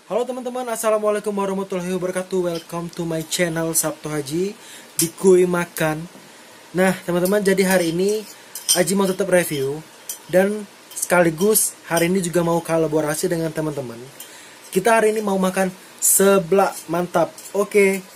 Halo teman-teman, assalamualaikum warahmatullahi wabarakatuh. Welcome to my channel Sabtu Haji di Kuy Makan. Nah teman-teman, jadi hari ini Haji mau tetap review dan sekaligus hari ini juga mau kolaborasi dengan teman-teman. Kita hari ini mau makan seblak mantap. Oke.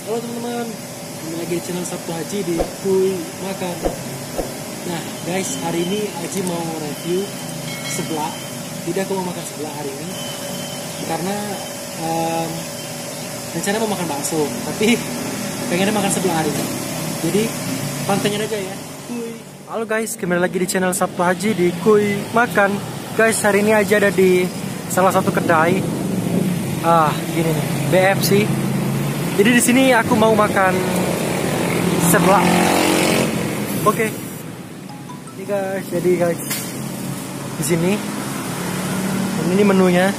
Halo teman-teman, kembali lagi di channel Sabtu Haji di Kuy Makan. Nah guys, hari ini Haji mau review seblak. Tidak, aku mau makan seblak hari ini karena rencana mau makan bakso, tapi pengennya makan seblak hari ini. Jadi pantengin aja ya. Kuy. Halo guys, kembali lagi di channel Sabtu Haji di Kuy Makan. Guys, hari ini Haji ada di salah satu kedai. Gini nih, BFC. Jadi di sini aku mau makan seblak. Oke. Ini guys, jadi guys di sini. Dan ini menunya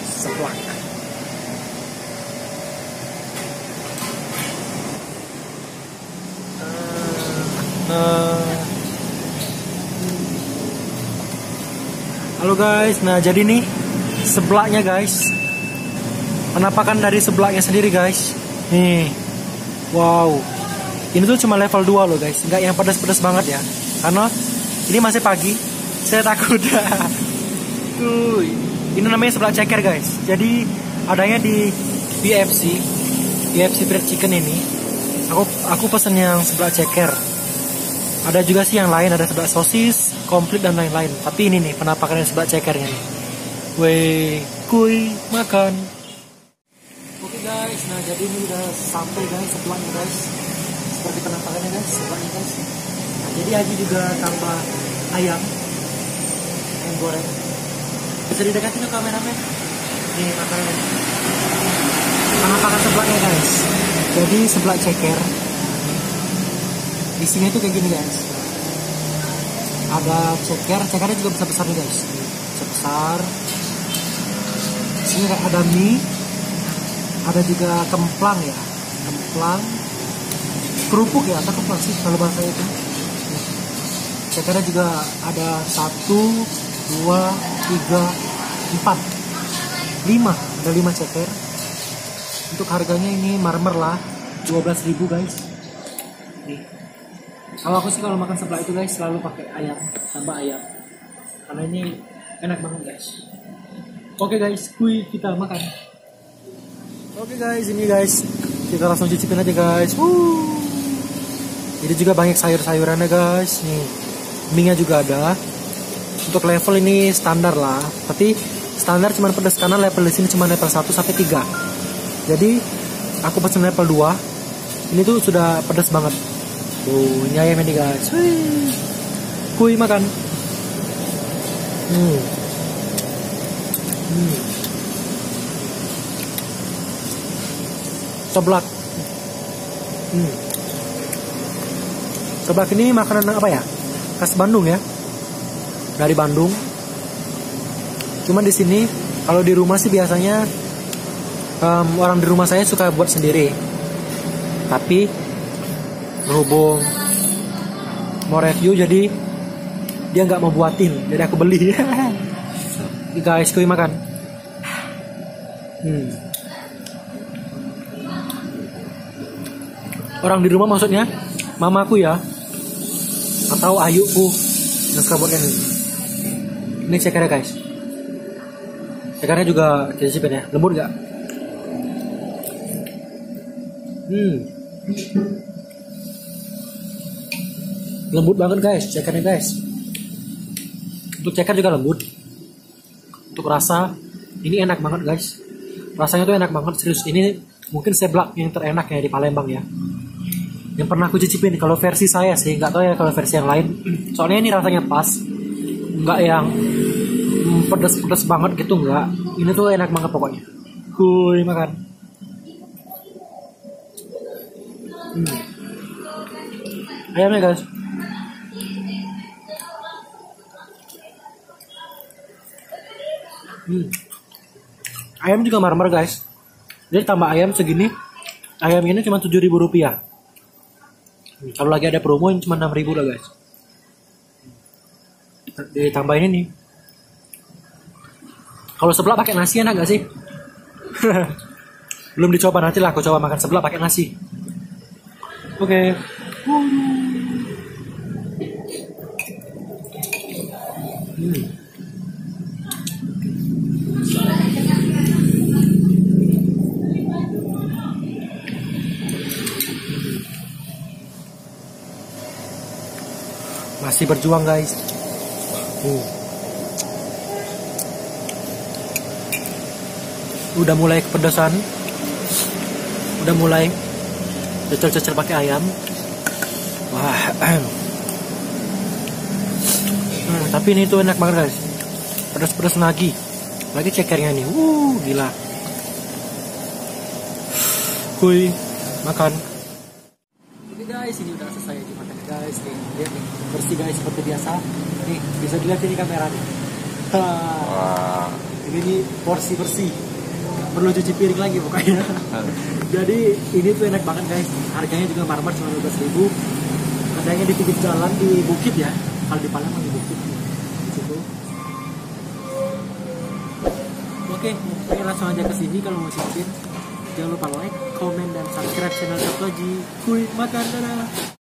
seblak. Halo guys, nah jadi nih seblaknya guys. Penampakan dari seblaknya sendiri guys. Nih. Wow. Ini tuh cuma level 2 loh guys. Enggak yang pedas-pedas banget ya. Karena ini masih pagi. Saya takut. Tuh. Ini namanya seblak ceker guys. Jadi adanya di BFC Fried Chicken ini. Aku pesen yang seblak ceker. Ada juga sih yang lain, ada seblak sosis, komplit dan lain-lain. Tapi ini nih penampakan dari seblak cekernya nih. Weh, kuy makan. Oke guys, nah jadi ini udah sampai guys seblaknya guys. Seperti penampakannya guys, seblaknya guys. Nah jadi Haji juga tambah ayam goreng. Bisa didekatin ke kameramen. Nih makanan. Penampakan seblaknya guys. Jadi seblak ceker. Isinya tuh kayak gini guys. Ada cekernya juga besar-besar nih guys. Besar. Sini ada mie. Ada juga kemplang ya, kerupuk ya, atau kemplang sih kalau bahasa itu. Cekernya juga ada 1, 2, 3, 4, 5, ada 5 ceker. Untuk harganya ini marmer lah, 12.000 guys. Nih. Kalau aku sih kalau makan seblak itu guys selalu pakai ayam, tambah ayam, karena ini enak banget guys. Oke guys, kuy kita makan. Oke guys, ini guys kita langsung cicipin aja guys. Jadi juga banyak sayur-sayurannya guys. Nih, mie-nya juga ada. Untuk level ini standar lah. Tapi standar cuma pedas karena level di sini cuma level 1 sampai 3. Jadi aku pesen level 2. Ini tuh sudah pedas banget. Tuh, ini ayam ini guys. Kuy makan. Seblak. Seblak ini makanan apa ya? Khas Bandung ya. Dari Bandung. Cuman di sini kalau di rumah sih biasanya orang di rumah saya suka buat sendiri. Tapi berhubung mau review jadi dia nggak mau buatin, jadi aku beli. Guys, kuy makan. Orang di rumah maksudnya mamaku ya, atau ayuku yang suka buat ini. Ini cekernya guys. Cekernya juga cicipin ya, lembut gak? Lembut banget guys, cekernya guys. Untuk ceker juga lembut. Untuk rasa ini enak banget guys. Rasanya tuh enak banget serius. Ini mungkin seblak yang terenak ya di Palembang ya. yang pernah aku cicipin. Kalau versi saya sih, nggak tahu ya kalau versi yang lain. Soalnya ini rasanya pas, nggak yang pedes-pedes banget gitu, nggak. Ini tuh enak banget pokoknya. Kuy, makan. Ayamnya guys. Ayam juga marmer guys. Jadi tambah ayam segini, ayam ini cuma 7.000 rupiah. Kalau lagi ada promo ini cuma 6.000 lah guys. Ditambahin ini. Kalau seblak pakai nasi enak gak sih? Belum dicoba, nanti lah aku coba makan seblak pakai nasi. Oke. Masih berjuang guys. Udah mulai kepedesan. Udah mulai cecel-cecel pakai ayam. Wah. Tapi ini tuh enak banget guys. Pedas-pedas lagi. Lagi cekernya nih. Gila. Kuy, makan. Oke guys, ini udah selesai dimakan guys. Nih, lihat nih, bersih guys seperti biasa. Nih, bisa dilihat ini kameranya. Wah. Ini nih porsi bersih. Gak perlu cuci piring lagi pokoknya. Jadi ini tuh enak banget guys. Harganya juga marmer cuma 12.000. Adanya di pinggir jalan di bukit ya. Kalau di Palembang di bukit di situ. Oke, langsung aja ke sini kalau mau cicipin. Jangan lupa like, comment, dan subscribe channel Satu Lagi. Kuy, makan, dadah.